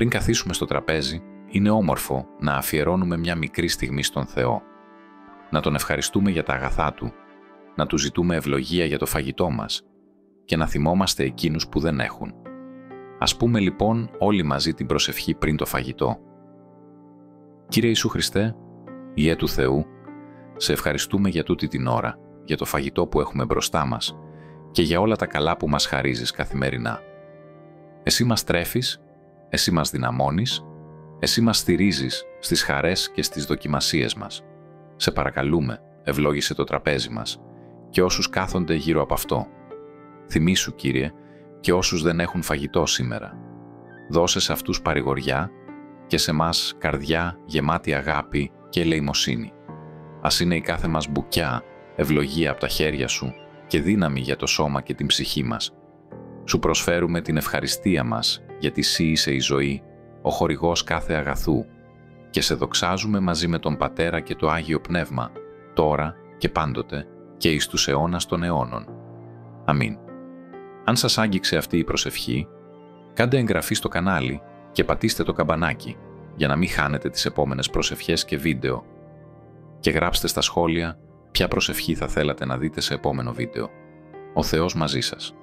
Πριν καθίσουμε στο τραπέζι, είναι όμορφο να αφιερώνουμε μια μικρή στιγμή στον Θεό. Να Τον ευχαριστούμε για τα αγαθά Του, να Του ζητούμε ευλογία για το φαγητό μας και να θυμόμαστε εκείνους που δεν έχουν. Ας πούμε λοιπόν όλοι μαζί την προσευχή πριν το φαγητό. Κύριε Ιησού Χριστέ, Υιέ του Θεού, σε ευχαριστούμε για τούτη την ώρα, για το φαγητό που έχουμε μπροστά μας και για όλα τα καλά που μας χαρίζεις καθημερινά. Εσύ μας τρέφεις, Εσύ μας δυναμώνεις, Εσύ μας στηρίζεις στις χαρές και στις δοκιμασίες μας. Σε παρακαλούμε, ευλόγησε το τραπέζι μας και όσους κάθονται γύρω από αυτό. Θυμήσου, Κύριε, και όσους δεν έχουν φαγητό σήμερα. Δώσε σε αυτούς παρηγοριά και σε μας καρδιά γεμάτη αγάπη και ελεημοσύνη. Ας είναι η κάθε μας μπουκιά ευλογία από τα χέρια Σου και δύναμη για το σώμα και την ψυχή μας. Σου προσφέρουμε την ευχαριστία μας, γιατί Συ είσαι η ζωή, ο χορηγός κάθε αγαθού, και σε δοξάζουμε μαζί με τον Πατέρα και το Άγιο Πνεύμα, τώρα και πάντοτε και εις τους αιώνας των αιώνων. Αμήν. Αν σας άγγιξε αυτή η προσευχή, κάντε εγγραφή στο κανάλι και πατήστε το καμπανάκι για να μην χάνετε τις επόμενες προσευχές και βίντεο. Και γράψτε στα σχόλια ποια προσευχή θα θέλατε να δείτε σε επόμενο βίντεο. Ο Θεός μαζί σας.